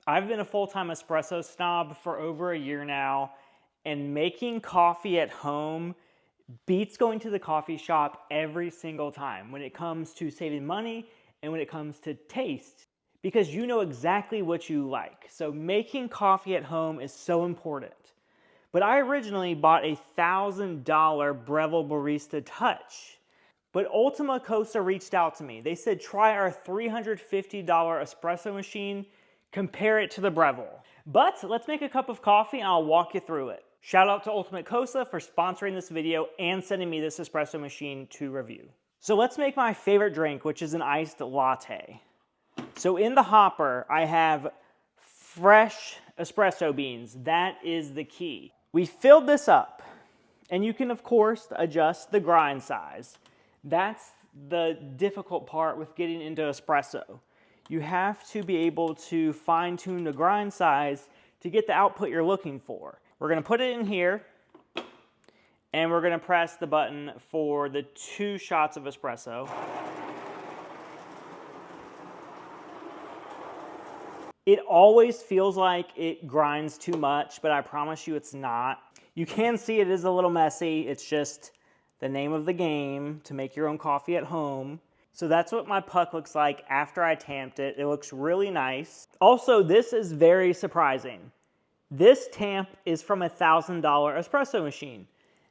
I've been a full-time espresso snob for over a year now, and making coffee at home beats going to the coffee shop every single time when it comes to saving money and when it comes to taste, because you know exactly what you like. So making coffee at home is so important. But I originally bought a $1,000 Breville Barista Touch. But Ultima Cosa reached out to me. They said, try our $350 espresso machine, compare it to the Breville. But let's make a cup of coffee and I'll walk you through it. Shout out to Ultima Cosa for sponsoring this video and sending me this espresso machine to review. So let's make my favorite drink, which is an iced latte. So in the hopper, I have fresh espresso beans. That is the key. We filled this up, and you can, of course, adjust the grind size. That's the difficult part with getting into espresso. You have to be able to fine-tune the grind size to get the output you're looking for. We're going to put it in here, and we're going to press the button for the 2 shots of espresso. It always feels like it grinds too much, but I promise you it's not. You can see it is a little messy. It's just the name of the game to make your own coffee at home. So that's what my puck looks like after I tamped it. It looks really nice. Also, this is very surprising. This tamp is from a $1,000 espresso machine.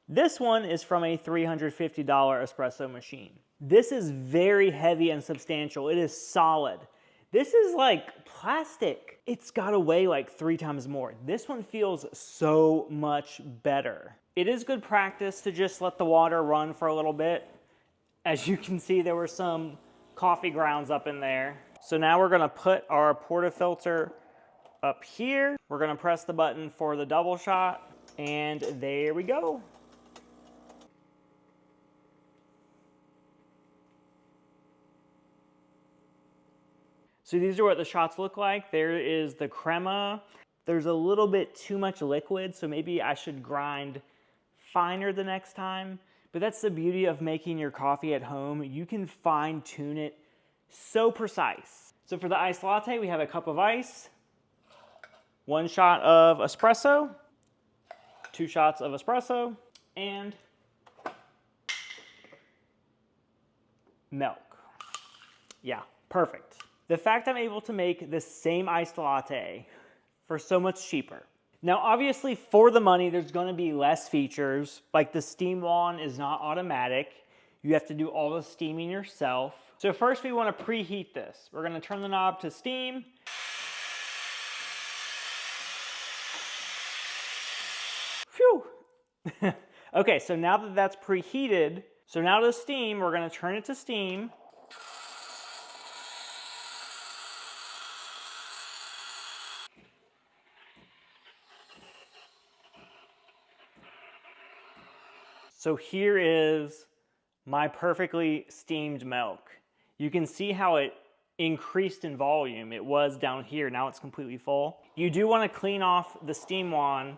This one is from a $350 espresso machine. This is very heavy and substantial. It is solid. This is like plastic. It's got to weigh like 3 times more. This one feels so much better. It is good practice to just let the water run for a little bit. As you can see, there were some coffee grounds up in there. So now we're gonna put our portafilter up here. We're gonna press the button for the double shot, and there we go. So these are what the shots look like. There is the crema. There's a little bit too much liquid, so maybe I should grind finer the next time. But that's the beauty of making your coffee at home. You can fine tune it so precise. So for the iced latte, we have a cup of ice, 1 shot of espresso, 2 shots of espresso, and milk. Yeah, perfect. The fact I'm able to make the same iced latte for so much cheaper. Now, obviously, for the money, there's going to be less features. Like the steam wand is not automatic. You have to do all the steaming yourself. So first, we want to preheat this. We're going to turn the knob to steam. Phew! Okay, so now that that's preheated, so now to steam, we're going to turn it to steam. So here is my perfectly steamed milk. You can see how it increased in volume. It was down here, now it's completely full. You do want to clean off the steam wand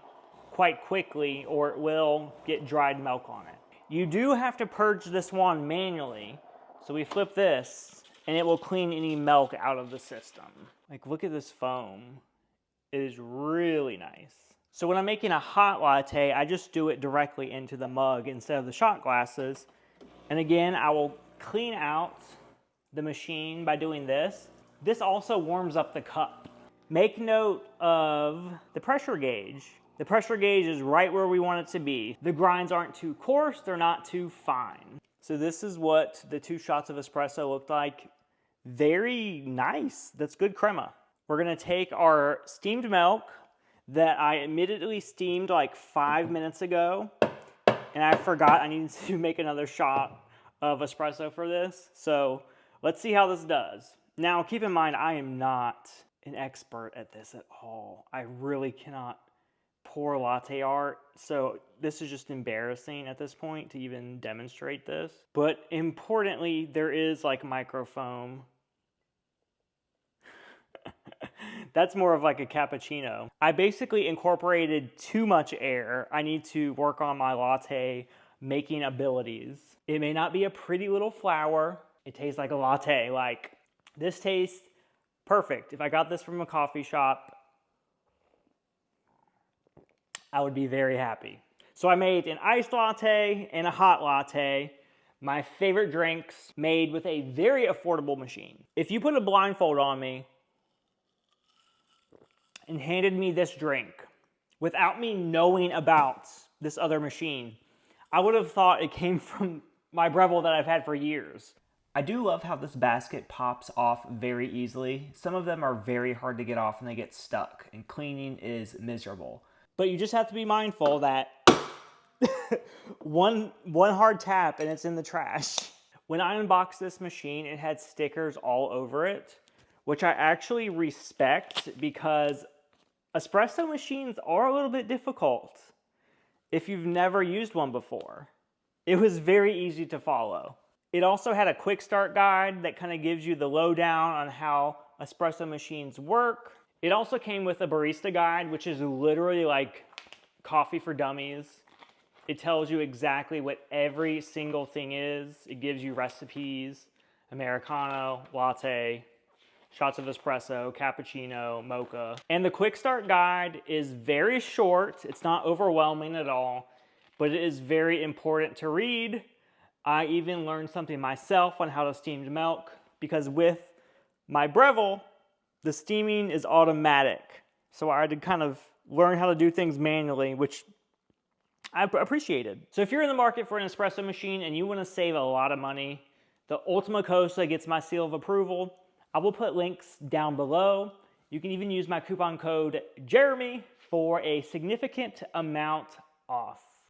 quite quickly or it will get dried milk on it. You do have to purge this wand manually. So we flip this and it will clean any milk out of the system. Like, look at this foam. It is really nice. So when I'm making a hot latte, I just do it directly into the mug instead of the shot glasses. And again, I will clean out the machine by doing this. This also warms up the cup. Make note of the pressure gauge. The pressure gauge is right where we want it to be. The grinds aren't too coarse, they're not too fine. So this is what the 2 shots of espresso looked like. Very nice. That's good crema. We're gonna take our steamed milk that I admittedly steamed like 5 minutes ago, and I forgot I needed to make another shot of espresso for this. So let's see how this does. Now keep in mind, I am not an expert at this at all. I really cannot pour latte art, so this is just embarrassing at this point to even demonstrate this. But importantly, there is like microfoam. That's more of like a cappuccino. I basically incorporated too much air. I need to work on my latte making abilities. It may not be a pretty little flower. It tastes like a latte. Like, this tastes Perfect. If I got this from a coffee shop, I would be very happy. So I made an iced latte and a hot latte, my favorite drinks, made with a very affordable machine. If you put a blindfold on me and handed me this drink without me knowing about this other machine, I would have thought it came from my Breville that I've had for years. I do love how this basket pops off very easily. Some of them are very hard to get off and they get stuck, and cleaning is miserable. But you just have to be mindful that one hard tap and it's in the trash. When I unboxed this machine, it had stickers all over it, which I actually respect because espresso machines are a little bit difficult if you've never used one before. It was very easy to follow. It also had a quick start guide that kind of gives you the lowdown on how espresso machines work. It also came with a barista guide, which is literally like coffee for dummies. It tells you exactly what every single thing is. It gives you recipes, Americano, latte, shots of espresso, cappuccino, mocha. And the quick start guide is very short. It's not overwhelming at all, but it is very important to read. I even learned something myself on how to steam milk, because with my Breville, the steaming is automatic. So I had to kind of learn how to do things manually, which I appreciated. So if you're in the market for an espresso machine and you want to save a lot of money, the Ultima Cosa gets my seal of approval. I will put links down below. You can even use my coupon code Jeremy for a significant amount off.